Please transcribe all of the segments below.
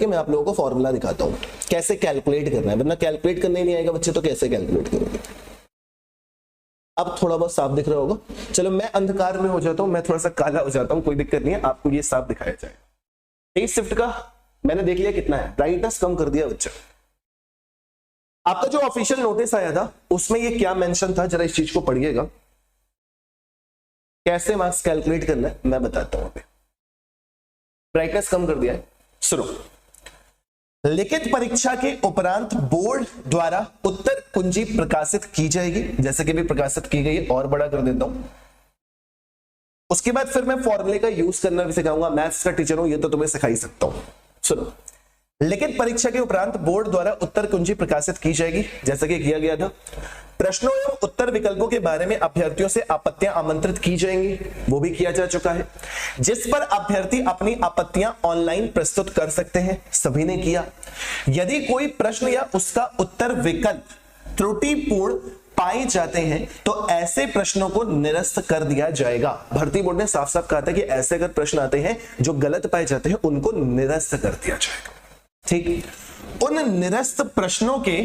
करके मैं आप लोगों को फॉर्मूला दिखाता हूं कैसे कैलकुलेट करना है, वरना कैलकुलेट करने नहीं आएगा बच्चे तो कैसे कैलकुलेट करोगे। अब थोड़ा बहुत साफ दिख रहा होगा। चलो मैं अंधकार में हो जाता हूं, मैं थोड़ा सा काला हो जाता हूं, कोई दिक्कत नहीं है, आपको ये साफ दिखाया जाए। फेज शिफ्ट का मैंने देख लिया कितना है, ब्राइटनेस कम कर दिया बच्चा। आपका जो ऑफिशियल नोटिस आया था उसमें ये क्या मेंशन था, जरा इस चीज को पढ़िएगा। कैसे मार्क्स कैलकुलेट करना है मैं बताता हूं। ब्राइटनेस कम कर दिया है, सुनो। लिखित परीक्षा के उपरांत बोर्ड द्वारा उत्तर कुंजी प्रकाशित की जाएगी, जैसे कि भी प्रकाशित की गई है, और बड़ा कर देता हूं। उसके बाद फिर मैं फॉर्मूले का यूज करना भी सिखाऊंगा, मैथ्स का टीचर हूं, ये तो तुम्हें सिखा ही सकता हूं। सुनो, लिखित परीक्षा के उपरांत बोर्ड द्वारा उत्तर कुंजी प्रकाशित की जाएगी, जैसा कि किया गया था। प्रश्नों एवं उत्तर विकल्पों के बारे में अभ्यर्थियों से आपत्तियां आमंत्रित की जाएंगी, वो भी किया जा चुका है, जिस पर अभ्यर्थी अपनी आपत्तियां ऑनलाइन प्रस्तुत कर सकते हैं, सभी ने किया। यदि कोई प्रश्न या उसका उत्तर विकल्प त्रुटिपूर्ण पाए जाते हैं तो ऐसे प्रश्नों को निरस्त कर दिया जाएगा। भर्ती बोर्ड ने साफ साफ कहा था कि ऐसे अगर प्रश्न आते हैं जो गलत पाए जाते हैं उनको निरस्त कर दिया जाएगा। ठीक, उन निरस्त प्रश्नों के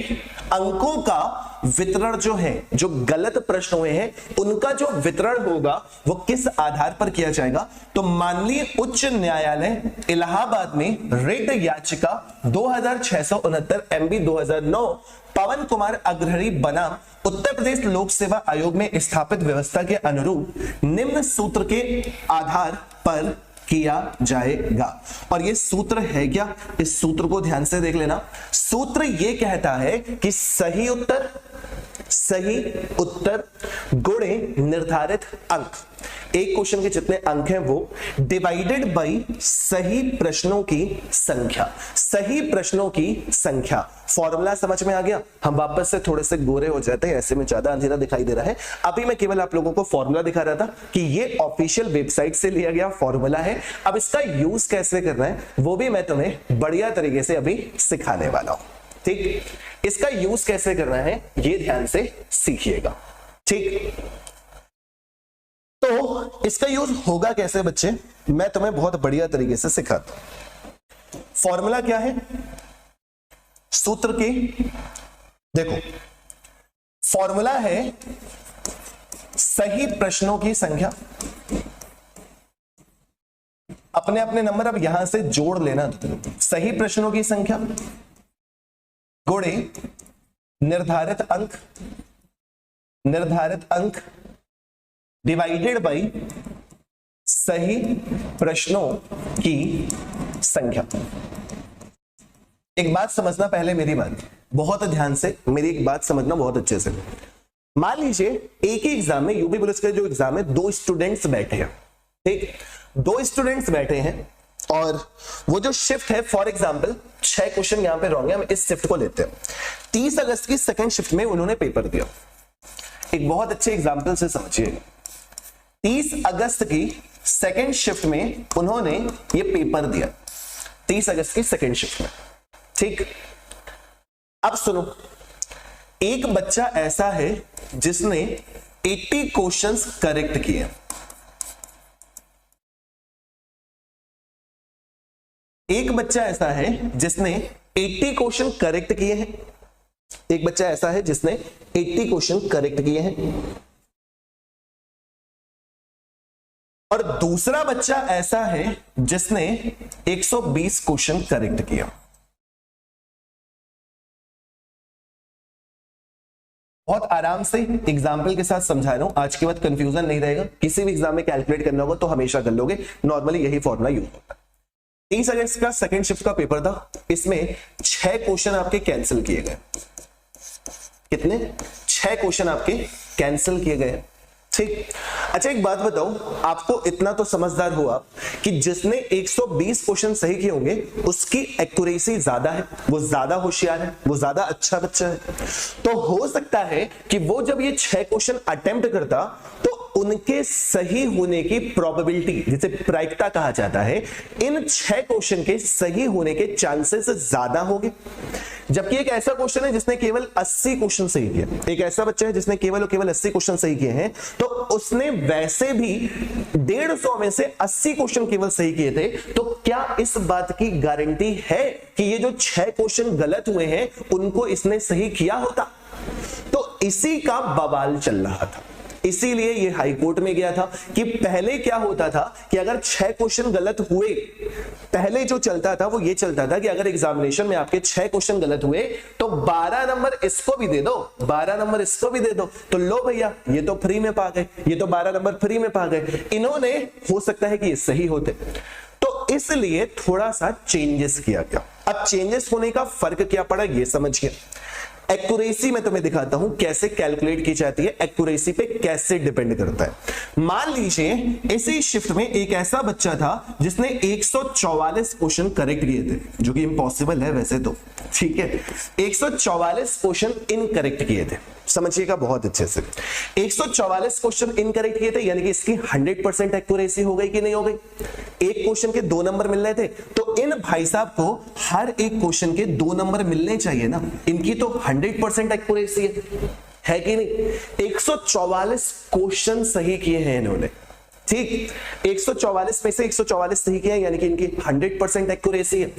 अंकों का वितरण जो है, जो गलत प्रश्न हुए हैं उनका जो वितरण होगा वो किस आधार पर किया जाएगा। तो माननीय उच्च न्यायालय इलाहाबाद में रिट याचिका 2669 MB 2009 पवन कुमार अग्रहरी बनाम उत्तर प्रदेश लोक सेवा आयोग में स्थापित व्यवस्था के अनुरूप निम्न सूत्र के आधार पर किया जाएगा। और ये सूत्र है क्या, इस सूत्र को ध्यान से देख लेना। सूत्र ये कहता है कि सही उत्तर गुणे निर्धारित अंक, एक क्वेश्चन के जितने अंक हैं वो डिवाइडेड बाय सही प्रश्नों की संख्या, सही प्रश्नों की संख्या। फॉर्मूला समझ में आ गया। हम वापस से थोड़े से गोरे हो जाते हैं, ऐसे में ज्यादा अंधेरा दिखाई दे रहा है। अभी मैं केवल आप लोगों को फॉर्मूला दिखा रहा था कि ये ऑफिशियल वेबसाइट से लिया गया फॉर्मूला है। अब इसका यूज कैसे करना है वो भी मैं तुम्हें बढ़िया तरीके से अभी सिखाने वाला हूं। ठीक, इसका यूज कैसे करना है ये ध्यान से सीखिएगा। ठीक, तो इसका यूज होगा कैसे बच्चे, मैं तुम्हें बहुत बढ़िया तरीके से सिखाता हूं। फॉर्मूला क्या है सूत्र की, देखो फॉर्मूला है सही प्रश्नों की संख्या। अपने अपने नंबर अब यहां से जोड़ लेना। सही प्रश्नों की संख्या गुणे निर्धारित अंक डिवाइडेड बाय सही प्रश्नों की संख्या। एक बात समझना पहले, मेरी बात बहुत ध्यान से, मेरी एक बात समझना बहुत अच्छे से। मान लीजिए एक ही एग्जाम में, यूपी पुलिस का जो एग्जाम है, दो स्टूडेंट्स बैठे हैं। ठीक, दो स्टूडेंट्स बैठे हैं और वो जो शिफ्ट है, फॉर एग्जांपल 6 क्वेश्चन यहां पे रॉन्ग है, हम इस शिफ्ट को लेते हैं। 30 अगस्त की सेकंड शिफ्ट में उन्होंने पेपर दिया। एक बहुत अच्छे एग्जांपल से समझिए। 30 अगस्त की सेकंड शिफ्ट में उन्होंने ये पेपर दिया, 30 अगस्त की सेकंड शिफ्ट में। ठीक, अब सुनो, एक बच्चा ऐसा है जिसने 80 क्वेश्चंस करेक्ट किए। एक बच्चा ऐसा है जिसने 80 क्वेश्चन करेक्ट किए हैं। एक बच्चा ऐसा है जिसने 80 क्वेश्चन करेक्ट किए हैं और दूसरा बच्चा ऐसा है जिसने 120 क्वेश्चन करेक्ट किया। बहुत आराम से एग्जाम्पल के साथ समझा रहा हूं, आज के बाद कंफ्यूजन नहीं रहेगा। किसी भी एग्जाम में कैलकुलेट करना होगा तो हमेशा कर लोगे, नॉर्मली यही फॉर्मूला यूज होता है। 30 अगस्त का सेकंड शिफ्ट का पेपर था, इसमें 6 क्वेश्चन आपके कैंसिल किए गए। कितने? 6 क्वेश्चन आपके कैंसिल किए गए। ठीक, अच्छा एक बात बताओ, आपको इतना तो समझदार हो आप कि जिसने 120 क्वेश्चन सही किए होंगे उसकी एक्यूरेसी ज्यादा है, वो ज्यादा होशियार है, वो ज्यादा अच्छा बच्चा है। तो हो सकता है कि वो जब ये 6 क्वेश्चन अटेम्प्ट करता तो उनके सही होने की प्रोबेबिलिटी, जिसे प्रायिकता कहा जाता है, इन 6 क्वेश्चन के सही होने के चांसेस ज्यादा होंगे। जबकि एक ऐसा क्वेश्चन है जिसने केवल 80 क्वेश्चन सही किए, एक ऐसा बच्चा है जिसने केवल 80 क्वेश्चन सही किए हैं, तो उसने वैसे भी 150 में से 80 क्वेश्चन केवल सही किए थे। तो क्या इस बात की गारंटी है कि ये जो 6 क्वेश्चन गलत हुए हैं उनको इसने सही किया होता? तो इसी का बवाल चल रहा था, इसीलिए ये हाई कोर्ट में गया था कि पहले क्या होता था कि अगर 6 क्वेश्चन गलत हुए, पहले जो चलता था वो ये चलता था कि अगर एग्जामिनेशन में आपके 6 क्वेश्चन गलत हुए तो 12 नंबर इसको भी दे दो, 12 नंबर इसको भी दे दो, तो लो भैया ये तो फ्री में पा गए, ये तो 12 नंबर फ्री में पा गए। इन्होंने हो सकता है कि ये सही होते, तो इसलिए थोड़ा सा चेंजेस किया गया। अब चेंजेस होने का फर्क क्या पड़ा ये समझिए। एक्यूरेसी में तुम्हें दिखाता हूं कैसे कैलकुलेट की जाती है, एक्यूरेसी पे कैसे डिपेंड करता है। मान लीजिए इसी शिफ्ट में एक ऐसा बच्चा था जिसने 144 क्वेश्चन करेक्ट किए थे, जो कि इम्पॉसिबल है वैसे तो, ठीक है। 144 क्वेश्चन इनकरेक्ट किए थे, समझिएगा बहुत अच्छे से। 144 क्वेश्चन इनकरेक्ट किए थे, यानी कि इसकी 100% एक्यूरेसी हो गई कि नहीं हो गई? एक क्वेश्चन के 2 नंबर मिल रहे थे, तो इन भाई साहब को हर एक क्वेश्चन के 2 नंबर मिलने चाहिए ना, इनकी तो 100% एक्यूरेसी है कि नहीं? 144 क्वेश्चन सही किए हैं इन्होंने, ठीक। 144 में से 144 सही किया, यानी कि इनकी 100% एक्यूरेसी है।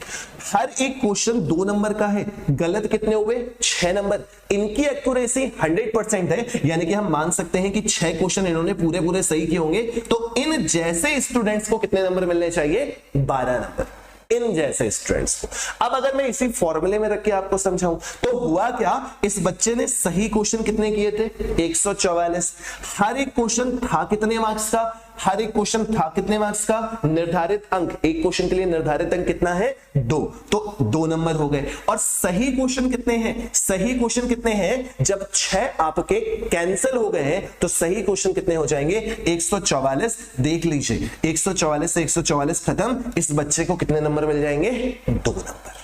हर एक क्वेश्चन 2 नंबर का है, गलत कितने हुए? 6 नंबर। इनकी एक्यूरेसी 100% है, यानी कि हम मान सकते हैं कि 6 क्वेश्चन इन्होंने पूरे पूरे सही किए होंगे। तो इन जैसे स्टूडेंट्स को कितने नंबर मिलने चाहिए? 12 नंबर, इन जैसे स्टूडेंट्स को। अब अगर मैं इसी फॉर्मूले में रख के आपको समझाऊं तो हुआ क्या, इस बच्चे ने सही क्वेश्चन कितने किए थे? 144। हर एक क्वेश्चन था कितने मार्क्स का? हर एक क्वेश्चन था कितने मार्क्स का? निर्धारित अंक, एक क्वेश्चन के लिए निर्धारित अंक कितना है? 2, तो 2 नंबर हो गए। और सही क्वेश्चन कितने हैं? सही क्वेश्चन कितने हैं? जब 6 आपके कैंसिल हो गए हैं तो सही क्वेश्चन कितने हो जाएंगे? 144। देख लीजिए 144 से 144 खत्म, इस बच्चे को कितने नंबर मिल जाएंगे? 2 नंबर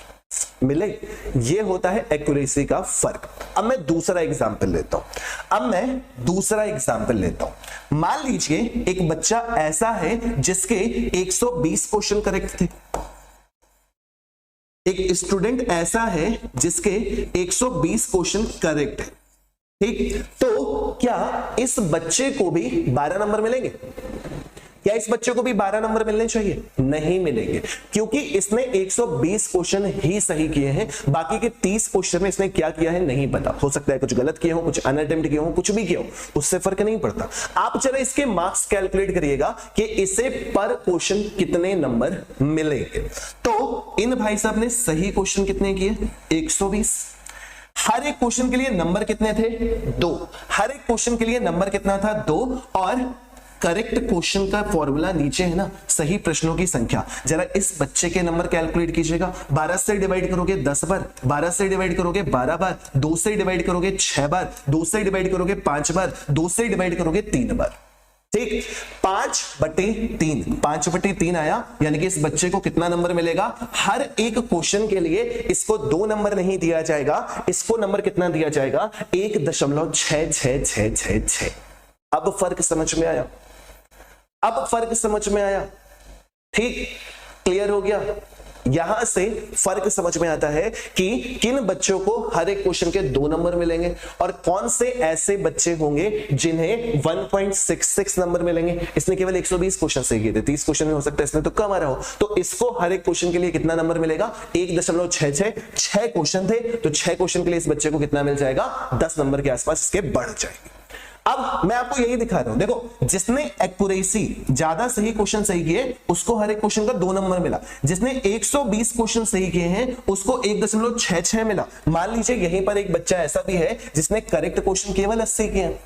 मिले। ये होता है एक्यूरेसी का फर्क। अब मैं दूसरा एग्जांपल लेता हूं, मान लीजिए एक बच्चा ऐसा है जिसके 120 क्वेश्चन करेक्ट थे, एक स्टूडेंट ऐसा है जिसके 120 क्वेश्चन करेक्ट है, ठीक। तो क्या इस बच्चे को भी 12 नंबर मिलेंगे? क्या इस बच्चे को भी 12 नंबर मिलने चाहिए? नहीं मिलेंगे, क्योंकि इसने 120 क्वेश्चन ही सही किए हैं, बाकी के 30 क्वेश्चन में इसने क्या किया है नहीं पता। हो सकता है कुछ गलत किए हो, कुछ अनअटेम्प्ट किए हो, कुछ भी किया हो, उससे फर्क नहीं पड़ता। आप चले इसके मार्क्स कैलकुलेट करिएगा कि इसे पर क्वेश्चन कितने नंबर मिलेंगे। तो इन भाई साहब ने सही क्वेश्चन कितने किए? 120। हर एक क्वेश्चन के लिए नंबर कितने थे? 2। हर एक क्वेश्चन के लिए नंबर कितना था? 2। और करेक्ट क्वेश्चन का फॉर्मूला नीचे है ना, सही प्रश्नों की संख्या। जरा इस बच्चे के नंबर कैलकुलेट कीजिएगा। 12 से डिवाइड करोगे 10 बार, 12 से डिवाइड करोगे 12 बार, 2 से डिवाइड करोगे 6 बार, 2 से डिवाइड करोगे 5 बार, 2 से डिवाइड करोगे 3 बार, ठीक। 5/3, 5/3 आया, यानी कि इस बच्चे को कितना नंबर मिलेगा? हर एक क्वेश्चन के लिए इसको 2 नंबर नहीं दिया जाएगा, इसको नंबर कितना दिया जाएगा? 1.666666। अब फर्क समझ में आया? अब फर्क समझ में आया? ठीक, क्लियर हो गया? यहां से फर्क समझ में आता है कि किन बच्चों को हर एक क्वेश्चन के 2 नंबर मिलेंगे और कौन से ऐसे बच्चे होंगे जिन्हें 1.66 नंबर मिलेंगे। इसने केवल 120 क्वेश्चन सही किए थे, 30 क्वेश्चन में हो सकता है इसने तो कम आ रहा हो, तो इसको हर एक क्वेश्चन के लिए कितना नंबर मिलेगा? 1.66। 6 क्वेश्चन थे तो 6 क्वेश्चन के लिए इस बच्चे को कितना मिल जाएगा? 10 नंबर के आसपास इसके बढ़ जाएंगे। अब मैं आपको यही दिखा रहा हूं, देखो जिसने एक्यूरेसी ज्यादा सही क्वेश्चन सही किए उसको हर एक क्वेश्चन का 2 नंबर मिला, जिसने 120 क्वेश्चन सही किए हैं उसको 1.66 मिला। मान लीजिए यहीं पर एक बच्चा ऐसा भी है जिसने करेक्ट क्वेश्चन केवल 80 किए हैं।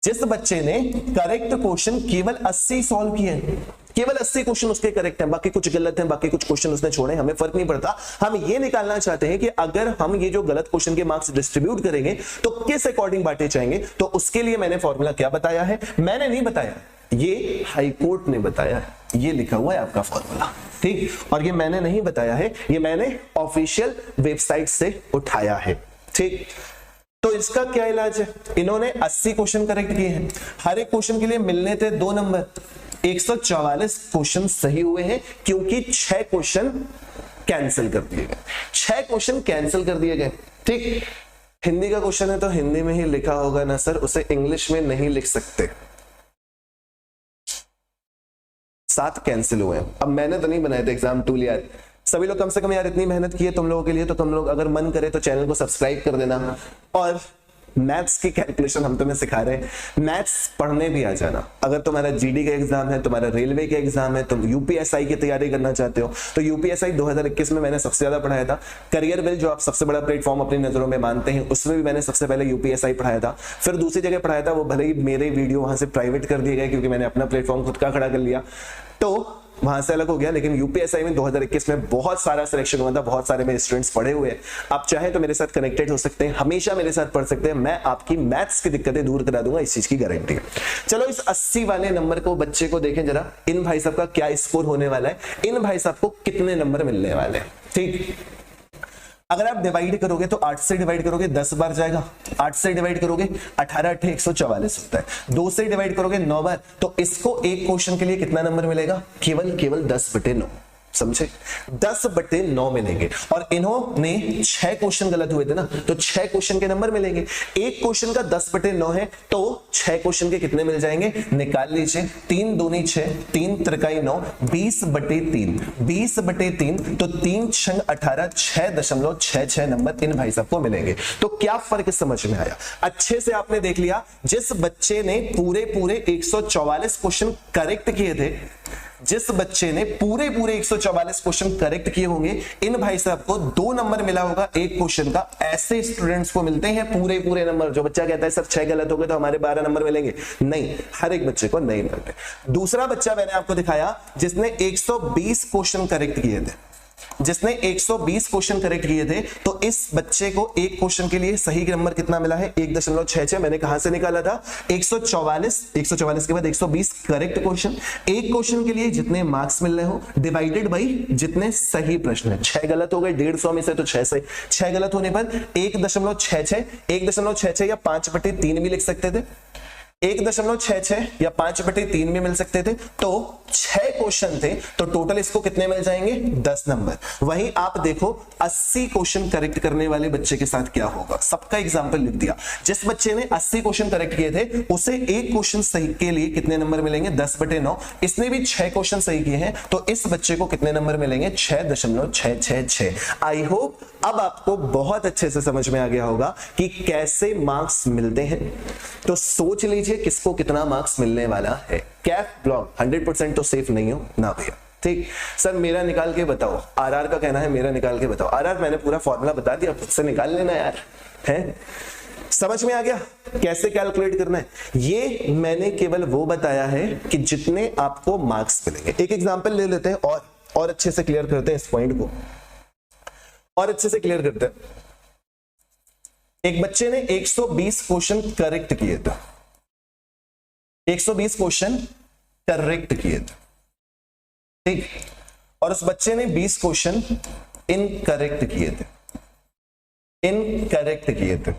जिस बच्चे ने करेक्ट क्वेश्चन केवल 80 सॉल्व किए हैं, केवल 80 क्वेश्चन उसके करेक्ट हैं, बाकी कुछ गलत हैं, बाकी कुछ क्वेश्चन उसने छोड़े, हमें फर्क नहीं पड़ता। हम ये निकालना चाहते हैं कि अगर हम ये जो गलत क्वेश्चन के मार्क्स डिस्ट्रीब्यूट करेंगे तो किस अकॉर्डिंग बांटे जाएंगे। तो उसके लिए मैंने फॉर्मूला क्या बताया है? मैंने नहीं बताया, ये हाई कोर्ट ने बताया है, ये लिखा हुआ है आपका फॉर्मूला, ठीक। और ये मैंने नहीं बताया है, ये मैंने ऑफिशियल वेबसाइट से उठाया है, ठीक। तो इसका क्या इलाज है? इन्होंने 80 क्वेश्चन करेक्ट किए हैं, हर एक क्वेश्चन के लिए मिलने थे 2 नंबर, 144 क्वेश्चन सही हुए हैं क्योंकि 6 क्वेश्चन कैंसिल कर दिए गए, 6 क्वेश्चन कैंसिल कर दिए गए। ठीक, हिंदी का क्वेश्चन है तो हिंदी में ही लिखा होगा ना सर, उसे इंग्लिश में नहीं लिख सकते। 7 कैंसिल हुए हैं। अब मैंने तो नहीं बनाए थे एग्जाम टूल यार, सभी लोग कम से कम यार इतनी मेहनत की है तुम लोगों के लिए, तो तुम लोग अगर मन करे तो चैनल को सब्सक्राइब कर देना, और मैथ्स की कैलकुलेशन हम तुम्हें सिखा रहे हैं, मैथ्स पढ़ने भी आ जाना। अगर तुम्हारा जीडी का एग्जाम है, तुम्हारा रेलवे का एग्जाम है, तुम यूपीएसआई की तैयारी करना चाहते हो, तो यूपीएसआई 2021 में मैंने सबसे ज्यादा पढ़ाया था। करियर बिल जो आप सबसे बड़ा प्लेटफॉर्म अपनी नजरों में मानते हैं, उसमें भी मैंने सबसे पहले यूपीएसआई पढ़ाया था। फिर दूसरी जगह पढ़ाया था, वो भले ही मेरे वीडियो वहां से प्राइवेट कर दिए गए क्योंकि मैंने अपना प्लेटफॉर्म खुद का खड़ा कर लिया, तो वहां से अलग हो गया। लेकिन यूपीएसआई में 2021 में बहुत सारा सिलेक्शन हुआ था, बहुत सारे मेरे स्टूडेंट्स पढ़े हुए हैं। आप चाहे तो मेरे साथ कनेक्टेड हो सकते हैं, हमेशा मेरे साथ पढ़ सकते हैं, मैं आपकी मैथ्स की दिक्कतें दूर करा दूंगा, इस चीज की गारंटी है। चलो इस 80 वाले नंबर को बच्चे को देखें जरा, इन भाई साहब का क्या स्कोर होने वाला है, इन भाई साहब को कितने नंबर मिलने वाले हैं। ठीक, अगर आप डिवाइड करोगे तो 8 से डिवाइड करोगे 10 बार जाएगा, 8 से डिवाइड करोगे 18 8 144 होता है, 2 से डिवाइड करोगे 9 बार, तो इसको एक क्वेश्चन के लिए कितना नंबर मिलेगा? केवल 10/9, समझे? 10/9 मिलेंगे। और इन्होंने 6 क्वेश्चन गलत हुए थे ना, तो 6 क्वेश्चन के नंबर मिलेंगे। एक क्वेश्चन का 10/9 है तो 6 क्वेश्चन के कितने मिल जाएंगे? निकाल लीजिए, 3 दूनी 6, 3 त्रिकाई 9, 20/3, 20/3 तो 3 6 18, 6.66 नंबर इन भाई साहब को मिलेंगे। तो क्या फर्क समझ में आया? अच्छे से आपने देख लिया, जिस बच्चे ने पूरे 144 क्वेश्चन करेक्ट किए थे, जिस बच्चे ने पूरे 144 क्वेश्चन करेक्ट किए होंगे, इन भाई साहब को 2 नंबर मिला होगा एक क्वेश्चन का। ऐसे स्टूडेंट्स को मिलते हैं पूरे नंबर। जो बच्चा कहता है सर 6 गलत हो गए तो हमारे 12 नंबर मिलेंगे, नहीं, हर एक बच्चे को नहीं मिलते। दूसरा बच्चा मैंने आपको दिखाया जिसने 120 क्वेश्चन करेक्ट किए थे, जिसने 120 क्वेश्चन करेक्ट किए थे, तो इस बच्चे को एक क्वेश्चन के लिए सही नंबर कितना मिला है? 1.66। मैंने कहां से निकाला था? 144 के बाद 120 करेक्ट क्वेश्चन, एक क्वेश्चन के लिए जितने मार्क्स मिल रहे हो डिवाइडेड बाई जितने सही प्रश्न है। 6 गलत हो गए 150 में से, तो 6 से 6 गलत होने पर 1.66 या 5/3 भी लिख सकते थे, 1.66 या 5/3 में मिल सकते थे। तो 6 क्वेश्चन थे, तो टोटल इसको कितने मिल जाएंगे? 10 नंबर। वहीं आप देखो 80 क्वेश्चन करेक्ट करने वाले बच्चे के साथ क्या होगा। सबका एग्जांपल लिख दिया। जिस बच्चे ने 80 क्वेश्चन करेक्ट किए थे, उसे एक क्वेश्चन सही के लिए कितने नंबर मिलेंगे? 10/9। इसने भी 6 क्वेश्चन सही किए हैं, तो इस बच्चे को कितने नंबर मिलेंगे? 6.666। आई होप अब आपको बहुत अच्छे से समझ में आ गया होगा कि कैसे मार्क्स मिलते हैं। तो सोच लीजिए किसको कितना मार्क्स मिलने वाला है। कैफ ब्लॉक 100% तो सेफ नहीं हो ना भैया। ठीक, सर मेरा निकाल के बताओ। आरआर का कहना है मेरा निकाल के बताओ। आरआर मैंने पूरा फॉर्मूला बता दिया, खुद से निकाल लेना यार। है, समझ में आ गया कैसे कैलकुलेट करना है? ये मैंने केवल वो बताया है कि जितने आपको मार्क्स मिलेंगे। एक एग्जांपल ले लेते हैं और अच्छे से क्लियर करते हैं इस पॉइंट को, और अच्छे से क्लियर करते हैं। एक बच्चे ने 120 क्वेश्चन करेक्ट किए थे, 120 क्वेश्चन करेक्ट किए थे, ठीक, और उस बच्चे ने 20 क्वेश्चन इनकरेक्ट किए थे, इनकरेक्ट किए थे।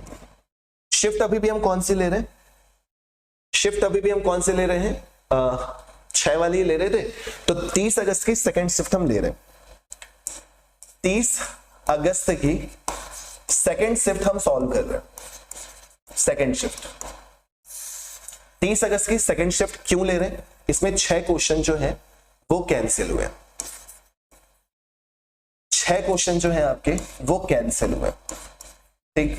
शिफ्ट अभी भी हम कौन सी ले रहे हैं? शिफ्ट अभी भी हम कौन से ले रहे हैं? 6 वाली ले रहे थे, तो 30 अगस्त की सेकंड शिफ्ट हम ले रहे हैं। 30 अगस्त की सेकंड शिफ्ट हम सॉल्व कर रहे हैं। सेकंड शिफ्ट 30 अगस्त की सेकंड शिफ्ट क्यों ले रहे हैं? इसमें 6 क्वेश्चन जो है वो कैंसिल हुए, 6 क्वेश्चन जो है आपके वो कैंसिल हुए। ठीक,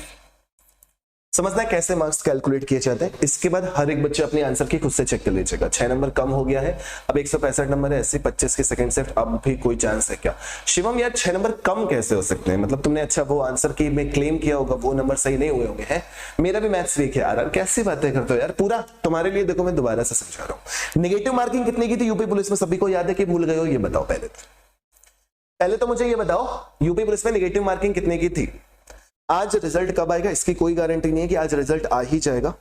समझना है कैसे मार्क्स कैलकुलेट किए जाते हैं। इसके बाद हर एक बच्चे अपने आंसर की खुद से चेक कर लीजिएगा। 6 नंबर कम हो गया है, अब 165 नंबर है। 80-25 की सेकंड शिफ्ट, अब भी कोई चांस है क्या? शिवम यार 6 नंबर कम कैसे हो सकते हैं? मतलब तुमने अच्छा वो आंसर की में क्लेम किया होगा, वो नंबर सही नहीं हुए होंगे। हैं, मेरा भी मैथ्स वीक है यार, कैसी बातें करते हो यार। पूरा तुम्हारे लिए देखो मैं दोबारा से समझा रहा हूँ। नेगेटिव मार्किंग कितनी की थी यूपी पुलिस में? सभी को याद है कि भूल गए हो? ये बताओ पहले तो मुझे ये बताओ, यूपी पुलिस में नेगेटिव मार्किंग कितने की थी? आज रिजल्ट कब आएगा इसकी कोई गारंटी नहीं है कि आज रिजल्ट आ ही जाएगा।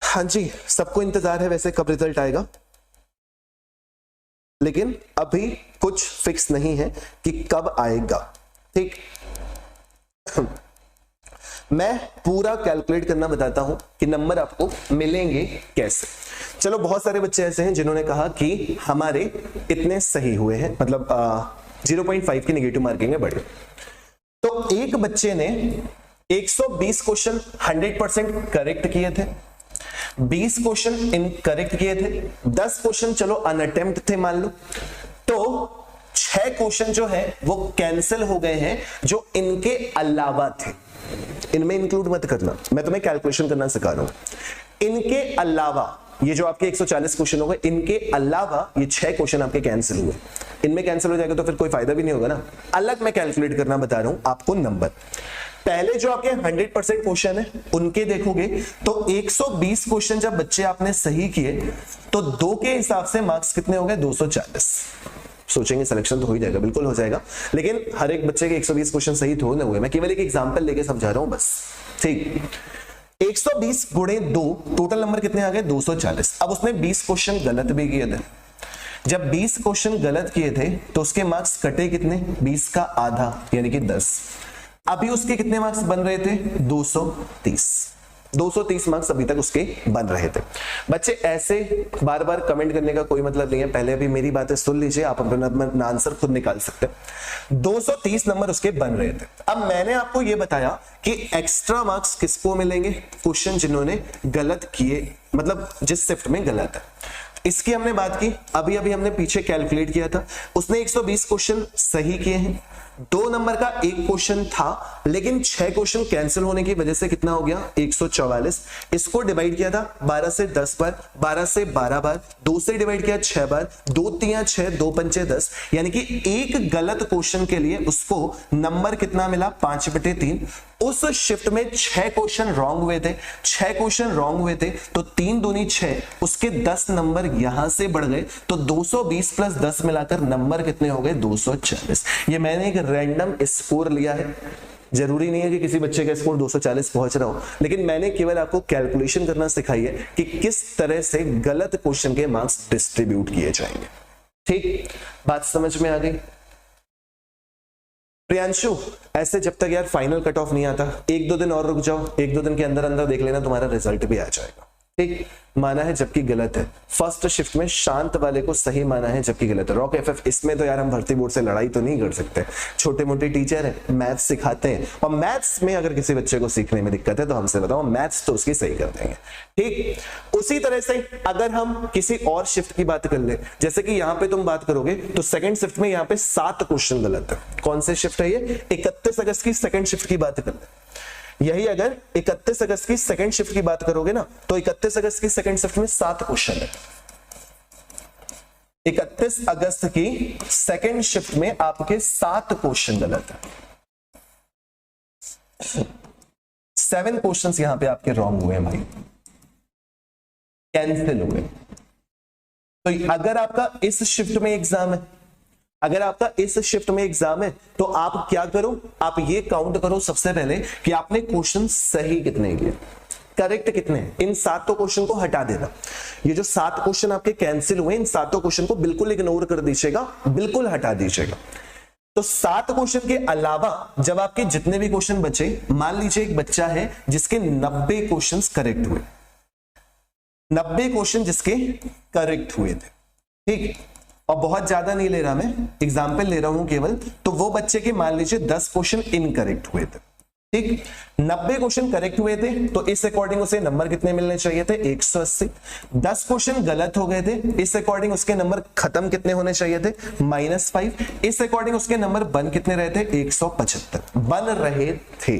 हाँ जी, सबको इंतजार है वैसे कब रिजल्ट आएगा, लेकिन अभी कुछ फिक्स नहीं है कि कब आएगा। ठीक, मैं पूरा कैलकुलेट करना बताता हूं कि नंबर आपको मिलेंगे कैसे। चलो, बहुत सारे बच्चे ऐसे हैं जिन्होंने कहा कि हमारे इतने सही हुए हैं, मतलब 0.5 की नेगेटिव मार्किंग है बड़े। तो एक बच्चे ने 120 क्वेश्चन 100% करेक्ट किए थे, 20 क्वेश्चन इनकरेक्ट किए थे, 10 क्वेश्चन चलो अनअटेम्प्ट थे मान लो, तो 6 क्वेश्चन जो है वो कैंसिल हो गए हैं जो इनके अलावा थे। इनमें इंक्लूड मत करना, मैं तुम्हें कैलकुलेशन करना सिखा रहा हूं। इनके अलावा ये जो आपके 140 क्वेश्चन हो गए, इनके अलावा ये 6 क्वेश्चन आपके कैंसिल हुए। इनमें कैंसिल हो जाएगा तो फिर कोई फायदा भी नहीं होगा ना। अलग मैं कैलकुलेट करना बता रहा हूं आपको नंबर। पहले जो आपके 100% क्वेश्चन है उनके देखोगे तो 120 क्वेश्चन जब बच्चे आपने सही किए तो 2 के हिसाब से मार्क्स कितने हो गए? 240। सोचेंगे सिलेक्शन तो हो ही जाएगा, बिल्कुल हो जाएगा, लेकिन हर एक बच्चे के 120 क्वेश्चन सही तो नहीं हुए। मैं केवल एक एग्जांपल लेके समझा रहा हूं बस, ठीक। 120 गुणे 2, टोटल नंबर कितने आ गए? 240। अब उसने 20 क्वेश्चन गलत भी किए थे। जब 20 क्वेश्चन गलत किए थे तो उसके मार्क्स कटे कितने? 20 का आधा यानी कि 10। अभी उसके कितने मार्क्स बन रहे थे? 230। 230 मार्क्स अभी तक उसके बन रहे थे। बच्चे ऐसे बार बार कमेंट करने का कोई मतलब नहीं है, पहले अभी मेरी बातें सुन लीजिए, आप अपना आंसर खुद निकाल सकते हैं। 230 नंबर उसके बन रहे थे। अब मैंने आपको यह बताया कि एक्स्ट्रा मार्क्स किसको मिलेंगे? क्वेश्चन जिन्होंने गलत किए, मतलब जिस शिफ्ट में गलत है। इसकी हमने बात की, अभी अभी हमने पीछे कैलकुलेट किया था। उसने 120 क्वेश्चन सही किए हैं, 2 नंबर का एक क्वेश्चन था, लेकिन 6 क्वेश्चन कैंसिल होने की वजह से कितना हो गया? 144। इसको डिवाइड किया था 12 से 10 बार, 12 से 12 बार, 2 से डिवाइड किया 6 बार, 2 3 6, 2 5 10, यानी कि एक गलत क्वेश्चन के लिए उसको नंबर कितना मिला? 5/3। उस शिफ्ट में 6 क्वेश्चन रॉन्ग हुए थे, 6 क्वेश्चन रॉन्ग हुए थे, तो 3 दूनी 6, उसके 10 नंबर यहां से बढ़ गए, तो 220 प्लस 10 मिलाकर नंबर कितने हो गए? 240। ये मैंने एक रैंडम स्कोर लिया है, जरूरी नहीं है कि किसी बच्चे का स्कोर 240 पहुंच रहा हो, लेकिन मैंने केवल आपको कैलकुलेशन करना सिखाई है कि किस तरह से गलत क्वेश्चन के मार्क्स डिस्ट्रीब्यूट किए जाएंगे। ठीक, बात समझ में आ गई? प्रियांशु, ऐसे जब तक यार फाइनल कट ऑफ नहीं आता, 1-2 दिन और रुक जाओ, 1-2 दिन के अंदर अंदर देख लेना, तुम्हारा रिजल्ट भी आ जाएगा। ठीक, माना है जबकि गलत है। फर्स्ट शिफ्ट में शांत वाले को सही माना है जबकि गलत है। रॉक एफएफ, इसमें तो यार हम भर्ती बोर्ड से लड़ाई तो नहीं कर सकते, छोटे मोटे टीचर है, मैथ्स सिखाते हैं, और मैथ्स में अगर किसी बच्चे को सीखने में दिक्कत है तो हमसे बताओ, मैथ्स तो उसकी सही कर देंगे। ठीक, उसी तरह से अगर हम किसी और शिफ्ट की बात कर ले, जैसे कि यहां पे तुम बात करोगे तो सेकंड शिफ्ट में यहां पे 7 क्वेश्चन गलत है। कौन से शिफ्ट है ये? 31 अगस्त की सेकंड शिफ्ट की बात कर ले। यही अगर 31 अगस्त की सेकंड शिफ्ट की बात करोगे ना, तो 31 अगस्त की सेकंड शिफ्ट में 7 क्वेश्चन है। 31 अगस्त की सेकंड शिफ्ट में आपके 7 क्वेश्चन गलत है। 7 क्वेश्चंस यहां पे आपके रॉन्ग हुए हैं भाई, कैंसिल हुए। तो अगर आपका इस शिफ्ट में एग्जाम है, अगर आपका इस शिफ्ट में एग्जाम है, तो आप क्या करो? आप ये काउंट करो सबसे पहले कि आपने क्वेश्चन सही कितने किए, करेक्ट कितने। इन 7 क्वेश्चन को हटा देना। ये जो 7 क्वेश्चन आपके कैंसिल हुए, इन 7 क्वेश्चन को बिल्कुल इग्नोर कर दीजिएगा, बिल्कुल हटा दीजिएगा। तो 7 क्वेश्चन के अलावा जब आपके जितने भी क्वेश्चन बचे, मान लीजिए एक बच्चा है जिसके 90 क्वेश्चन करेक्ट हुए, 90 क्वेश्चन जिसके करेक्ट हुए थे। ठीक, और बहुत ज्यादा नहीं ले रहा मैं, एग्जाम्पल ले रहा हूं केवल, तो वो बच्चे के मान लीजिए 10 क्वेश्चन इनकरेक्ट हुए थे। ठीक, 90 क्वेश्चन करेक्ट हुए थे, तो इस अकॉर्डिंग उसे नंबर कितने मिलने चाहिए थे? 180। 10 क्वेश्चन गलत हो गए थे, इस अकॉर्डिंग उसके नंबर खत्म कितने होने चाहिए थे? -5। इस अकॉर्डिंग उसके नंबर बन कितने रहे थे? 175 बन रहे थे।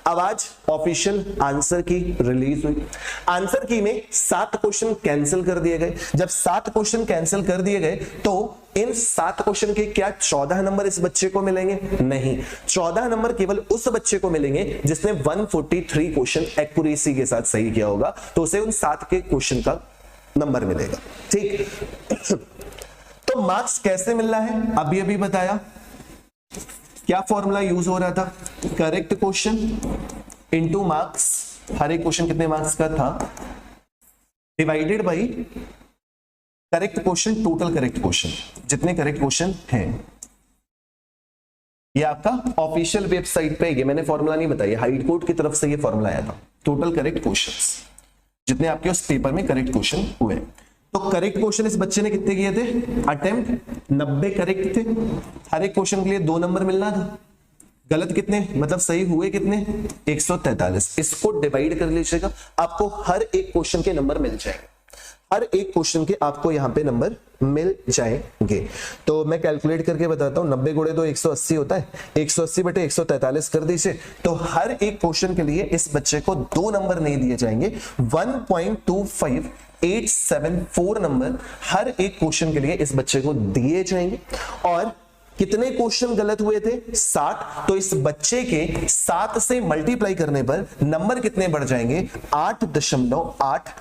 अब आज ऑफिशियल आंसर की रिलीज हुई। आंसर की में 7 क्वेश्चन कैंसिल कर दिए गए। जब 7 क्वेश्चन कैंसिल कर दिए गए तो इन 7 क्वेश्चन के क्या 14 नंबर इस बच्चे को मिलेंगे? नहीं, 14 नंबर केवल उस बच्चे को मिलेंगे जिसने 143 क्वेश्चन एक्यूरेसी के साथ सही किया होगा, तो उसे उन 7 के क्वेश्चन का नंबर मिलेगा। ठीक, तो मार्क्स कैसे मिल रहा है? अभी अभी बताया। क्या फॉर्मूला यूज हो रहा था? करेक्ट क्वेश्चन इनटू मार्क्स, हर एक क्वेश्चन कितने मार्क्स का था, divided by correct question, total correct question, जितने करेक्ट क्वेश्चन हैं। ये आपका ऑफिशियल वेबसाइट पे, ये मैंने फॉर्मूला नहीं बताया, हाई कोर्ट की तरफ से ये फॉर्मूला आया था। टोटल करेक्ट क्वेश्चंस जितने आपके उस पेपर में करेक्ट क्वेश्चन हुए, तो करेक्ट क्वेश्चन इस बच्चे ने कितने किए थे? अटेम्प्ट 90 करेक्ट थे। हर एक क्वेश्चन के लिए 2 नंबर मिलना था। गलत कितने, मतलब सही हुए कितने? 143। इसको डिवाइड कर लीजिएगा, आपको हर एक क्वेश्चन के नंबर मिल जाएंगे। हर एक क्वेश्चन के आपको यहां पे नंबर मिल जाएंगे। तो मैं कैलकुलेट करके बताता हूं, 90 गुणे 2 180 होता है, 180 बटे 143 कर दीजिए। तो हर एक क्वेश्चन के लिए इस बच्चे को 2 नंबर नहीं दिए जाएंगे, 1.25874 नंबर हर एक क्वेश्चन के लिए इस बच्चे को दिए जाएंगे। और कितने क्वेश्चन गलत हुए थे? 60। तो इस बच्चे के 7 से मल्टीप्लाई करने पर नंबर कितने बढ़ जाएंगे? 8.811188।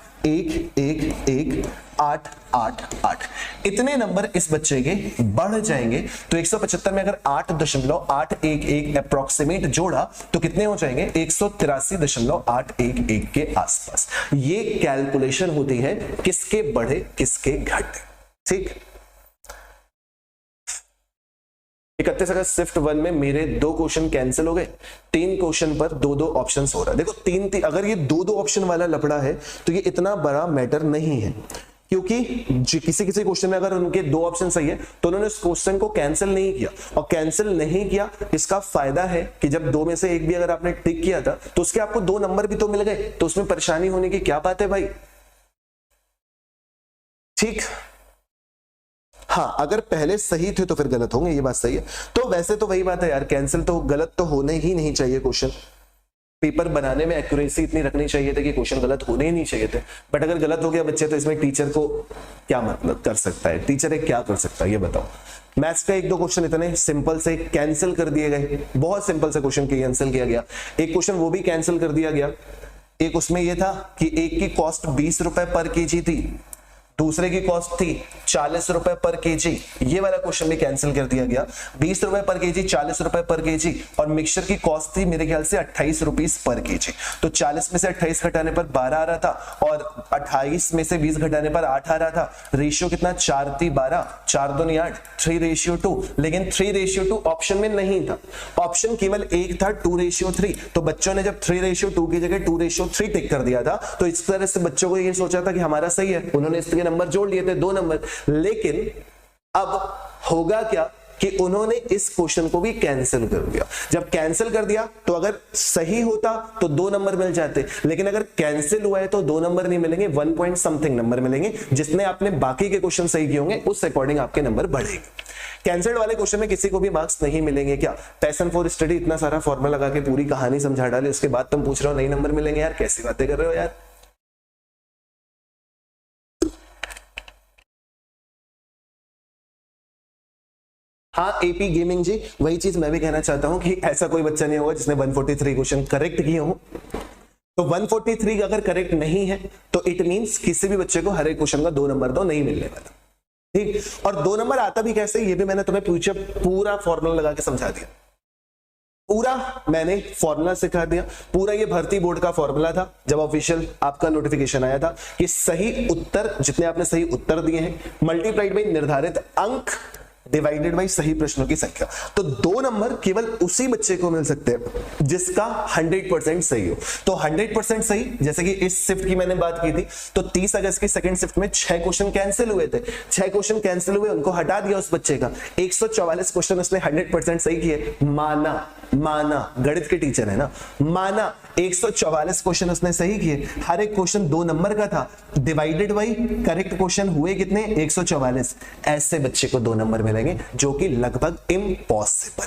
इतने नंबर इस बच्चे के बढ़ जाएंगे। तो 175 में अगर 8.811 अप्रोक्सीमेट जोड़ा तो कितने हो जाएंगे? 183.811 के आसपास। ये कैलकुलेशन होती है किसके बढ़े किसके घटे। ठीक, 31 अगस्त शिफ्ट 1 में मेरे 2 क्वेश्चन कैंसिल हो गए, 3 क्वेश्चन पर 2-2 ऑप्शंस हो रहा है। देखो 3 अगर ये 2-2 ऑप्शन वाला लफड़ा है तो ये इतना बड़ा मैटर नहीं है, क्योंकि किसी क्वेश्चन में अगर उनके 2 ऑप्शन सही है तो उन्होंने उस क्वेश्चन को कैंसिल नहीं किया। और कैंसिल नहीं किया इसका फायदा है कि जब 2 में से एक भी अगर आपने टिक किया था तो उसके आपको 2 नंबर भी तो मिल गए, तो उसमें परेशानी होने की क्या बात है भाई। ठीक, हाँ, अगर पहले सही थे तो फिर गलत होंगे, ये बात सही है। तो वैसे तो वही बात है यार, कैंसिल तो गलत तो होने ही नहीं चाहिए क्वेश्चन। पेपर बनाने में एक्यूरेसी इतनी रखनी चाहिए थी कि क्वेश्चन गलत होने ही नहीं चाहिए थे। बट अगर गलत हो गया बच्चे तो इसमें टीचर को क्या मतलब कर सकता है? टीचर एक क्या कर सकता है ये बताओ। मैथ्स का 1-2 क्वेश्चन इतने सिंपल से कैंसिल कर दिए गए, बहुत सिंपल से क्वेश्चन कैंसिल किया गया। एक क्वेश्चन वो भी कैंसिल कर दिया गया। एक उसमें यह था कि एक की कॉस्ट 20 रुपए पर केजी थी, दूसरे की कॉस्ट थी 40 रुपए पर केजी। ये वाला क्वेश्चन भी कैंसिल कर दिया गया। 20 रुपए पर केजी, 40 रुपए पर केजी, और मिक्सचर की कॉस्ट थी मेरे ख्याल से 28 रुपीस पर केजी। तो 40 में से 28 घटाने पर 12 आ रहा था, और 28 में से 20 घटाने पर 8 आ रहा था। रेशियो कितना? 4 3 12, 4 2 8, 3:2। लेकिन 3:2 ऑप्शन में नहीं था, ऑप्शन केवल एक था 2:3। तो बच्चों ने जब 3:2 की जगह 2:3 टिक कर दिया था, तो इस तरह से बच्चों को ये सोचा था कि हमारा सही है, उन्होंने इसके नंबर जोड़ लिए थे 2 नंबर। लेकिन अब होगा क्या कि उन्होंने इस क्वेश्चन को भी कैंसिल कर दिया। जब कैंसिल कर दिया तो अगर सही होता तो 2 नंबर मिल जाते, लेकिन अगर कैंसिल हुआ है तो 2 नंबर नहीं मिलेंगे, 1 पॉइंट समथिंग नंबर मिलेंगे। जिसने आपने बाकी के क्वेश्चन सही किए होंगे उस अकॉर्डिंग आपके नंबर बढ़ेंगे। कैंसिल्ड वाले क्वेश्चन में किसी को भी मार्क्स नहीं मिलेंगे। क्या पैशन फॉर स्टडी इतना सारा फॉर्मूला लगा के पूरी कहानी समझा डाली, उसके बाद तुम पूछ रहे हो नहीं नंबर मिलेंगे? यार कैसी बातें कर रहे हो यार। हाँ एपी गेमिंग जी, वही चीज मैं भी कहना चाहता हूं कि ऐसा कोई बच्चा नहीं होगा जिसने 143 क्वेश्चन करेक्ट किए हो। तो 143 अगर करेक्ट नहीं है तो इट मींस किसी भी बच्चे को हर एक क्वेश्चन का 2 नंबर तो नहीं मिलने वाला। ठीक, और 2 नंबर आता भी कैसे ये भी मैंने तुम्हें पीछे पूरा फॉर्मूला लगा के समझा दिया। पूरा मैंने फॉर्मूला सिखा दिया। पूरा ये भर्ती बोर्ड का फॉर्मूला था जब ऑफिशियल आपका नोटिफिकेशन आया था कि सही उत्तर जितने आपने सही उत्तर दिए हैं मल्टीप्लाइड बाई निर्धारित अंक डिवाइडेड बाई सही प्रश्नों की संख्या। तो 2 नंबर केवल उसी बच्चे को मिल सकते हैं जिसका 100% सही हो। तो 100% सही, जैसे कि इस शिफ्ट की मैंने बात की थी, तो 30 अगस्त की सेकंड शिफ्ट में 6 क्वेश्चन कैंसिल हुए थे। 6 क्वेश्चन कैंसिल हुए, उनको हटा दिया उस बच्चे का। 144 क्वेश्चन उसने 100% सही किए, माना गणित के टीचर है ना, माना 144 क्वेश्चन उसने सही किए, हर एक क्वेश्चन 2 नंबर का था, डिवाइडेड बाई करेक्ट क्वेश्चन हुए कितने? 144। ऐसे बच्चे को 2 नंबर मिलेंगे, जो कि लगभग इम्पॉसिबल।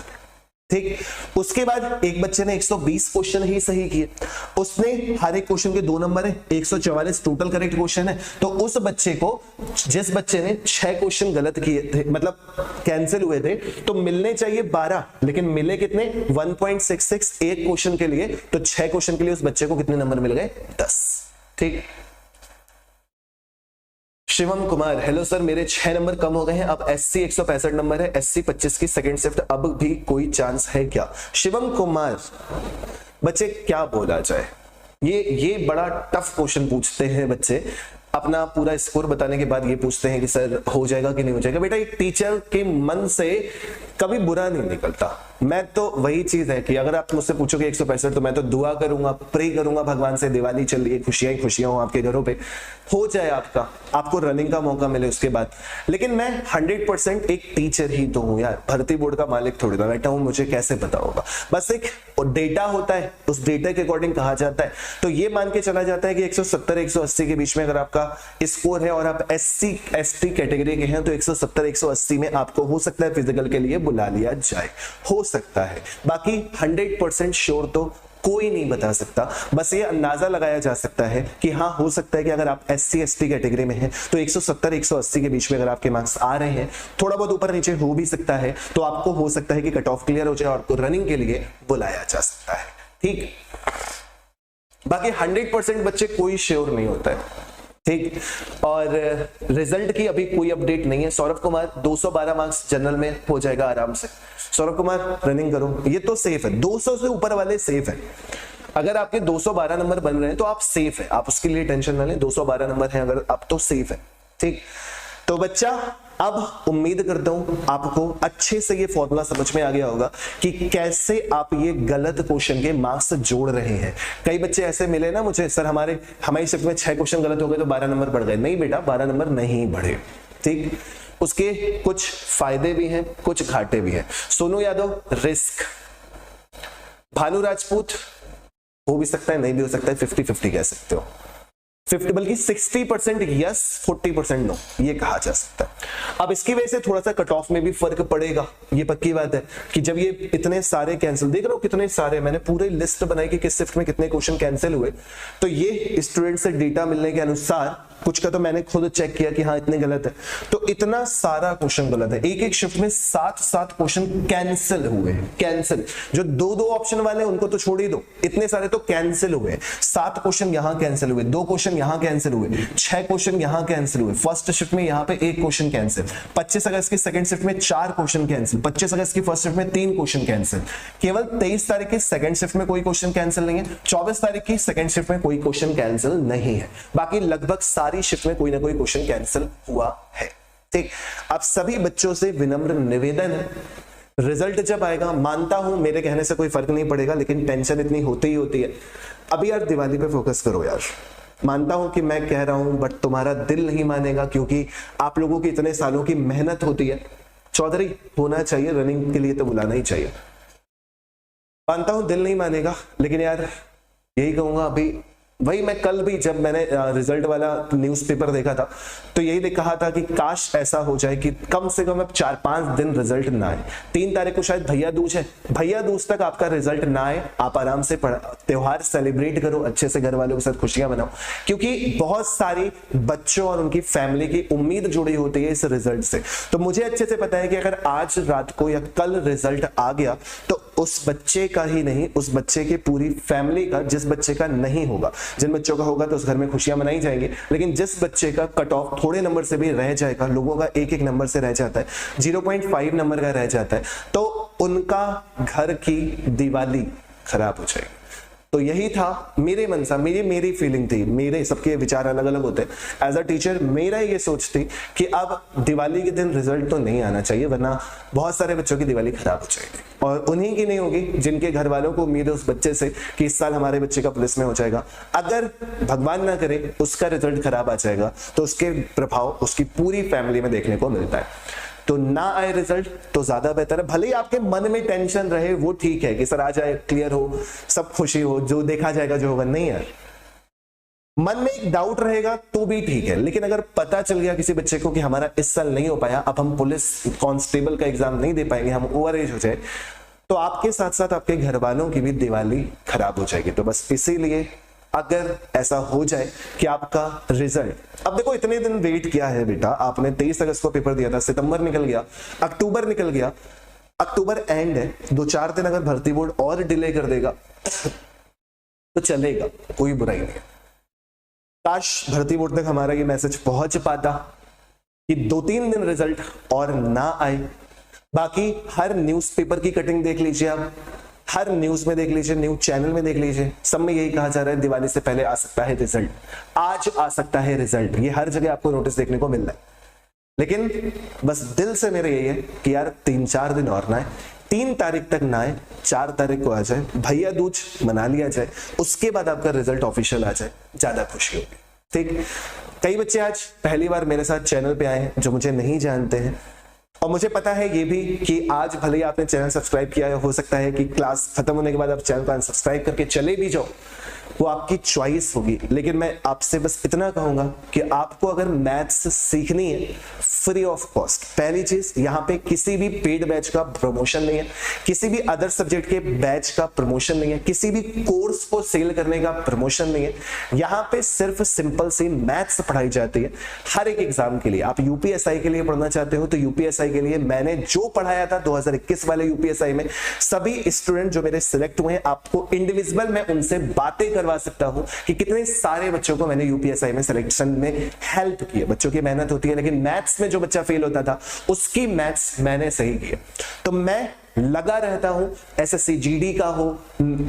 ठीक, उसके बाद एक बच्चे ने 120 क्वेश्चन ही सही किए, उसने हर एक क्वेश्चन के 2 नंबर है, 144 टोटल करेक्ट क्वेश्चन है। तो उस बच्चे को, जिस बच्चे ने 6 क्वेश्चन गलत किए थे, मतलब कैंसिल हुए थे, तो मिलने चाहिए 12, लेकिन मिले कितने? 1.66 एक क्वेश्चन के लिए। तो 6 क्वेश्चन के लिए उस बच्चे को कितने नंबर मिल गए? 10। ठीक, शिवम कुमार, हेलो सर, मेरे 6 नंबर कम हो गए हैं, अब एससी 165 नंबर है, एससी 25 की सेकंड शिफ्ट, अब भी कोई चांस है क्या? शिवम कुमार, बच्चे क्या बोला जाए, ये बड़ा टफ क्वेश्चन पूछते हैं बच्चे। अपना पूरा स्कोर बताने के बाद ये पूछते हैं कि सर हो जाएगा कि नहीं हो जाएगा। बेटा, एक टीचर के मन से कभी बुरा नहीं निकलता, मैं तो वही चीज है कि अगर आप मुझसे पूछोगे 165 तो मैं तो दुआ करूंगा, प्रे करूंगा भगवान से दिवाली चल रही है, खुशियां ही खुशियां हो आपके घरों पे, हो जाए आपको रनिंग का मौका मिले उसके बाद। लेकिन मैं 100% एक टीचर ही तो हूं यार, भर्ती बोर्ड का मालिक थोड़ी ना बैठा हूं, मुझे कैसे पता होगा। बस एक डेटा होता है, उस डेटा के अकॉर्डिंग कहा जाता है। तो ये मान के चला जाता है कि 170-180 के बीच में अगर आपका स्कोर है और आप SC ST कैटेगरी के हैं तो 170-180 में आपको हो सकता है फिजिकल के लिए बुला लिया जाए, हो सकता है। बाकी 100% श्योर तो कोई नहीं बता सकता, बस ये अंदाजा लगाया जा सकता है कि हाँ हो सकता है कि अगर आप SC ST कैटेगरी में हैं तो 170-180 के बीच में अगर आपके मार्क्स आ रहे हैं, थोड़ा बहुत ऊपर नीचे हो भी सकता है, तो आपको हो सकता है कि कट ऑफ क्लियर हो जाए और आपको रनिंग के लिए बुलाया जा सकता है। ठीक, बाकी 100% बच्चे कोई श्योर नहीं होता है। ठीक, और रिजल्ट की अभी कोई अपडेट नहीं है। सौरभ कुमार 212 मार्क्स जनरल में हो जाएगा आराम से। सौरभ कुमार रनिंग करो, ये तो सेफ है, 200 से ऊपर वाले सेफ है। अगर आपके 212 नंबर बन रहे हैं तो आप सेफ है, आप उसके लिए टेंशन ना लें, 212 नंबर है अगर आप तो सेफ है। ठीक, तो बच्चा अब उम्मीद करता हूं आपको अच्छे से ये फॉर्मूला समझ में आ गया होगा कि कैसे आप ये गलत क्वेश्चन के मार्क्स जोड़ रहे हैं। कई बच्चे ऐसे मिले ना मुझे, सर हमारी शिफ्ट में 6 क्वेश्चन गलत हो गए तो 12 नंबर बढ़ गए। नहीं बेटा, 12 नंबर नहीं बढ़े। ठीक, उसके कुछ फायदे भी हैं, कुछ घाटे भी हैं। सोनू यादव रिस्क, भानु राजपूत हो भी सकता है नहीं भी हो सकता है, 50-50 कह सकते हो, 50 बल्कि 60% यस 40% नो, ये कहा जा सकता है। अब इसकी वजह से थोड़ा सा कट ऑफ में भी फर्क पड़ेगा, ये पक्की बात है कि जब ये इतने सारे कैंसिल, देख रहे हो कितने सारे, मैंने पूरी लिस्ट बनाई कि किस शिफ्ट में कितने क्वेश्चन कैंसिल हुए। तो ये स्टूडेंट से डेटा मिलने के अनुसार, कुछ का तो मैंने खुद चेक किया कि हाँ इतने गलत है, तो इतना सारा क्वेश्चन गलत है। एक एक शिफ्ट में 7 क्वेश्चन कैंसिल हुए। कैंसिल, जो 2 ऑप्शन वाले उनको तो छोड़ ही दो, इतने सारे तो कैंसिल हुए। 7 क्वेश्चन यहां कैंसिल हुए, 2 क्वेश्चन यहां कैंसिल हुए, 6 क्वेश्चन यहां कैंसिल हुए। फर्स्ट शिफ्ट में यहां पे 1 क्वेश्चन कैंसिल, 25 अगस्त की सेकंड शिफ्ट में 4 क्वेश्चन कैंसिल, 25 अगस्त की फर्स्ट शिफ्ट में 3 क्वेश्चन कैंसिल। केवल 23 तारीख की सेकंड शिफ्ट में कोई क्वेश्चन कैंसिल नहीं है, 24 तारीख की सेकंड शिफ्ट में कोई क्वेश्चन कैंसिल नहीं है। बाकी लगभग सारी शिफ्ट में कोई ना कोई क्वेश्चन कैंसिल हुआ है। ठीक, अब सभी बच्चों से विनम्र निवेदन है, रिजल्ट जब आएगा, मानता हूं मेरे कहने से कोई फर्क नहीं पड़ेगा, लेकिन टेंशन इतनी होती ही होती है। अभी यार दिवाली पे फोकस करो यार, मानता हूं कि मैं कह रहा हूं बट तुम्हारा दिल नहीं मानेगा, क्योंकि आप लोगों की इतने सालों की मेहनत होती है। चौधरी होना चाहिए, रनिंग के लिए तो बुलाना ही चाहिए। मानता हूं दिल नहीं मानेगा, लेकिन यार यही कहूंगा, अभी वही मैं कल भी जब मैंने रिजल्ट वाला न्यूज़पेपर देखा था तो यही कहा था कि काश ऐसा हो जाए कि कम से कम अब 4-5 दिन रिजल्ट ना आए। 3 तारीख को शायद भैया दूज है, भैया दूज तक आपका रिजल्ट ना आए, आप आराम से त्योहार सेलिब्रेट करो, अच्छे से घर वालों के साथ खुशियां मनाओ, क्योंकि बहुत सारी बच्चों और उनकी फैमिली की उम्मीद जुड़ी होती है इस रिजल्ट से। तो मुझे अच्छे से पता है कि अगर आज रात को या कल रिजल्ट आ गया तो उस बच्चे का ही नहीं, उस बच्चे की पूरी फैमिली का, जिस बच्चे का नहीं होगा, जिन बच्चों का होगा तो उस घर में खुशियां मनाई जाएंगी, लेकिन जिस बच्चे का कट ऑफ थोड़े नंबर से भी रह जाएगा, लोगों का 1-1 नंबर से रह जाता है, 0.5 नंबर का रह जाता है, तो उनका घर की दिवाली खराब हो जाएगी। तो यही था मेरे मन सा, मेरी फीलिंग थी, मेरे सबके विचार अलग अलग होते हैं। एज अ टीचर मेरा ये सोच थी कि अब दिवाली के दिन रिजल्ट तो नहीं आना चाहिए, वरना बहुत सारे बच्चों की दिवाली खराब हो जाएगी, और उन्हीं की नहीं होगी जिनके घर वालों को उम्मीद है उस बच्चे से कि इस साल हमारे बच्चे का पुलिस में हो जाएगा। अगर भगवान ना करे उसका रिजल्ट खराब आ जाएगा तो उसके प्रभाव उसकी पूरी फैमिली में देखने को मिलता है। तो ना आए रिजल्ट तो ज्यादा बेहतर है। भले ही आपके मन में टेंशन रहे, वो ठीक है कि सर आ जाए, क्लियर हो, सब खुशी हो, जो देखा जाएगा जो होगा, नहीं यार, मन में एक डाउट रहेगा तो भी ठीक है, लेकिन अगर पता चल गया किसी बच्चे को कि हमारा इस साल नहीं हो पाया, अब हम पुलिस कांस्टेबल का एग्जाम नहीं दे पाएंगे, हम ओवर एज हो जाए, तो आपके साथ साथ आपके घर वालों की भी दिवाली खराब हो जाएगी। तो बस इसीलिए अगर ऐसा हो जाए कि आपका रिजल्ट, अब देखो इतने दिन वेट किया है बेटा, आपने 23 अगस्त को पेपर दिया था, सितंबर निकल गया, अक्टूबर निकल गया, अक्टूबर एंड है, 2-4 दिन अगर भर्ती बोर्ड और डिले कर देगा तो चलेगा, कोई बुराई नहीं। काश भर्ती बोर्ड तक हमारा ये मैसेज पहुंच पाता कि 2-3 दिन रिजल्ट और ना आए। बाकी हर न्यूज़पेपर की कटिंग देख लीजिए, आप हर न्यूज में देख लीजिए, न्यूज चैनल में देख लीजिए, सब में यही कहा जा रहा है दिवाली से पहले आ सकता है रिजल्ट, आज आ सकता है रिजल्ट, ये हर जगह आपको नोटिस देखने को मिल रहा है। लेकिन बस दिल से मेरा यही है कि यार 3-4 दिन और ना है, 3 तारीख तक ना आए, 4 तारीख को आ जाए, भैया दूज मना लिया जाए, उसके बाद आपका रिजल्ट ऑफिशियल आ जाए, ज्यादा खुशी होगी। ठीक, कई बच्चे आज पहली बार मेरे साथ चैनल पे आए हैं जो मुझे नहीं जानते हैं, और मुझे पता है ये भी कि आज भले ही आपने चैनल सब्सक्राइब किया है, हो सकता है कि क्लास खत्म होने के बाद आप चैनल को अनसब्सक्राइब करके चले भी जाओ, वो आपकी चॉइस होगी। लेकिन मैं आपसे बस इतना कहूंगा कि आपको अगर मैथ्स सीखनी है फ्री ऑफ कॉस्ट, पहली चीज यहाँ पे किसी भी पेड बैच का प्रमोशन नहीं है, किसी भी अदर सब्जेक्ट के बैच का प्रमोशन नहीं है, किसी भी कोर्स को सेल करने का प्रमोशन नहीं है। यहाँ पे सिर्फ सिंपल सी मैथ्स पढ़ाई जाती है हर एक एग्जाम के लिए। आप यूपीएसआई के लिए पढ़ना चाहते हो तो यूपीएसआई के लिए मैंने जो पढ़ाया था 2021 वाले यूपीएसआई में, सभी स्टूडेंट जो मेरे सिलेक्ट हुए हैं, आपको इंडिविजुअल मैं उनसे बातें करवा सकता हूं कि कितने सारे बच्चों को मैंने यूपीएसआई में सिलेक्शन में हेल्प किया। बच्चों की मेहनत होती है, लेकिन मैथ्स में जो बच्चा फेल होता था उसकी मैथ्स मैंने सही किया। तो मैं लगा रहता हूं, एसएससी जीडी का हो,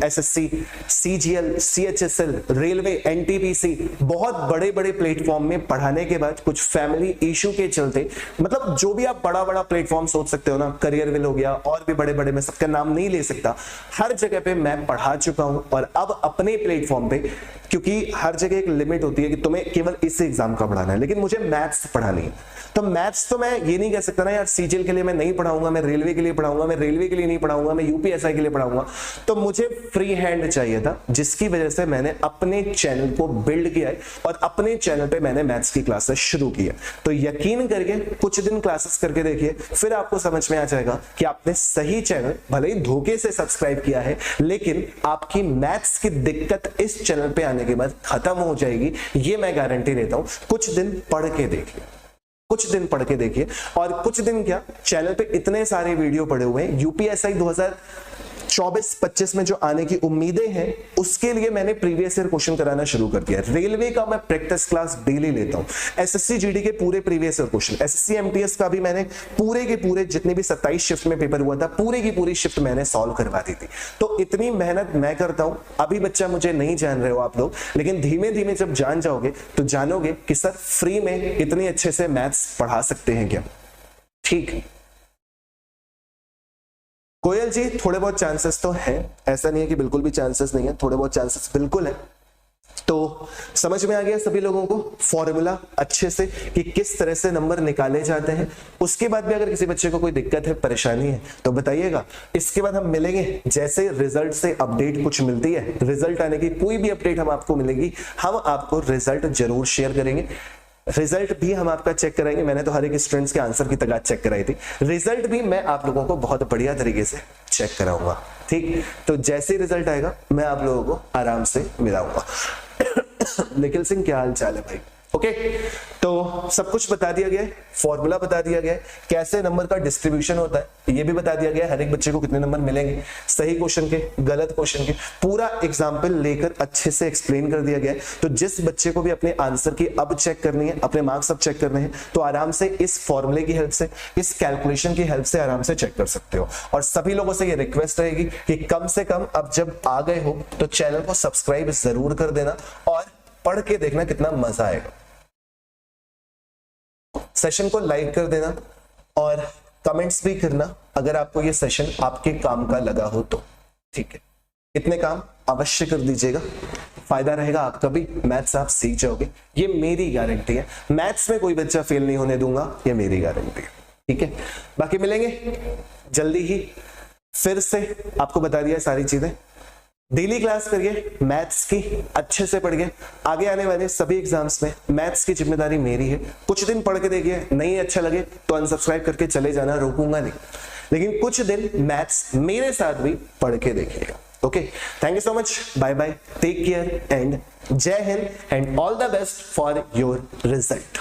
SSC CGL, CHSL, railway, NTPC, बहुत बड़े बड़े प्लेटफॉर्म में पढ़ाने के बाद कुछ फैमिली इशू के चलते, मतलब जो भी आप बड़ा बड़ा प्लेटफॉर्म सोच सकते हो ना, करियरविल हो गया और भी बड़े बड़े, मैं सबका नाम नहीं ले सकता, हर जगह पे मैं पढ़ा चुका हूं। और अब अपने प्लेटफॉर्म पे, क्योंकि हर जगह एक लिमिट होती है कि तुम्हें केवल इस एग्जाम का पढ़ाना है, लेकिन मुझे मैथ्स पढ़ानी है, तो मैथ्स तो मैं ये नहीं कह सकता ना यार सीजीएल के लिए मैं नहीं पढ़ाऊंगा, मैं रेलवे के लिए पढ़ाऊंगा, मैं रेलवे के लिए नहीं पढ़ाऊंगा, मैं यूपीएसआई के लिए पढ़ाऊंगा। तो मुझे फ्री हैंड चाहिए था, जिसकी वजह से मैंने अपने चैनल को बिल्ड किया है और अपने चैनल पे मैंने मैथ्स की क्लासेस शुरू की है। तो यकीन करके कुछ दिन क्लासेस करके देखिए, फिर आपको समझ में आ जाएगा कि आपने सही चैनल भले ही धोखे से सब्सक्राइब किया है, लेकिन आपकी मैथ्स की दिक्कत इस चैनल पे आने के बाद खत्म हो जाएगी, ये मैं गारंटी देता हूं। कुछ दिन पढ़ के देखिए, कुछ दिन पढ़ के देखिए, और कुछ दिन क्या, चैनल पे इतने सारे वीडियो पड़े हुए हैं। यूपीएसआई 2024-25 में जो आने की उम्मीदें हैं, उसके लिए मैंने प्रीवियस ईयर क्वेश्चन कराना शुरू कर दिया। रेलवे का मैं प्रैक्टिस क्लास डेली लेता हूं, एसएससी जीडी के पूरे previous year question, SSC MTS का भी मैंने पूरे के पूरे, जितने भी 27 शिफ्ट में पेपर हुआ था, पूरे की पूरी शिफ्ट मैंने सॉल्व करवा दी थी। तो इतनी मेहनत मैं करता हूं। अभी बच्चा मुझे नहीं जान रहे हो आप लोग, लेकिन धीमे धीमे जब जान जाओगे तो जानोगे कि सर फ्री में इतने अच्छे से मैथ्स पढ़ा सकते हैं क्या। ठीक, कोयल जी थोड़े बहुत चांसेस तो हैं, ऐसा नहीं है कि बिल्कुल भी चांसेस नहीं है, थोड़े बहुत चांसेस बिल्कुल है। तो समझ में आ गया सभी लोगों को फॉर्मूला अच्छे से कि किस तरह से नंबर निकाले जाते हैं। उसके बाद भी अगर किसी बच्चे को कोई दिक्कत है, परेशानी है, तो बताइएगा। इसके बाद हम मिलेंगे, जैसे रिजल्ट से अपडेट कुछ मिलती है, रिजल्ट आने की कोई भी अपडेट हम आपको मिलेगी, हम आपको रिजल्ट जरूर शेयर करेंगे। रिजल्ट भी हम आपका चेक कराएंगे, मैंने तो हर एक स्टूडेंट्स के आंसर की तगाद चेक कराई थी, रिजल्ट भी मैं आप लोगों को बहुत बढ़िया तरीके से चेक कराऊंगा। ठीक, तो जैसे रिजल्ट आएगा मैं आप लोगों को आराम से मिलाऊंगा। निखिल सिंह क्या हाल चाल है भाई? ओके, तो सब कुछ बता दिया गया है, फॉर्मूला बता दिया गया है, कैसे नंबर का डिस्ट्रीब्यूशन होता है ये भी बता दिया गया है, हर एक बच्चे को कितने नंबर मिलेंगे, सही क्वेश्चन के, गलत क्वेश्चन के, पूरा एग्जाम्पल लेकर अच्छे से एक्सप्लेन कर दिया गया है। तो जिस बच्चे को भी अपने आंसर की अब चेक करनी है, अपने मार्क्स अब चेक करने हैं, तो आराम से इस फॉर्मूले की हेल्प से, इस कैलकुलेशन की हेल्प से आराम से चेक कर सकते हो। और सभी लोगों से ये रिक्वेस्ट रहेगी कि कम से कम अब जब आ गए हो तो चैनल को सब्सक्राइब जरूर कर देना और पढ़ के देखना कितना मजा आएगा। सेशन को लाइक कर देना और कमेंट्स भी करना अगर आपको ये सेशन आपके काम का लगा हो तो। ठीक है, इतने काम अवश्य कर दीजिएगा, फायदा रहेगा आपका भी, मैथ्स आप सीख जाओगे, ये मेरी गारंटी है। मैथ्स में कोई बच्चा फेल नहीं होने दूंगा, ये मेरी गारंटी है। ठीक है, बाकी मिलेंगे जल्दी ही, फिर से आपको बता दिया सारी चीजें। डेली क्लास करिए, मैथ्स की अच्छे से पढ़िए, आगे आने वाले सभी एग्जाम्स में मैथ्स की जिम्मेदारी मेरी है। कुछ दिन पढ़ के देखिए, नहीं अच्छा लगे तो अनसब्सक्राइब करके चले जाना, रोकूंगा नहीं, लेकिन कुछ दिन मैथ्स मेरे साथ भी पढ़ के देखिएगा। Okay, thank you so much, bye bye, take care and Jai Hind and all the best for your result.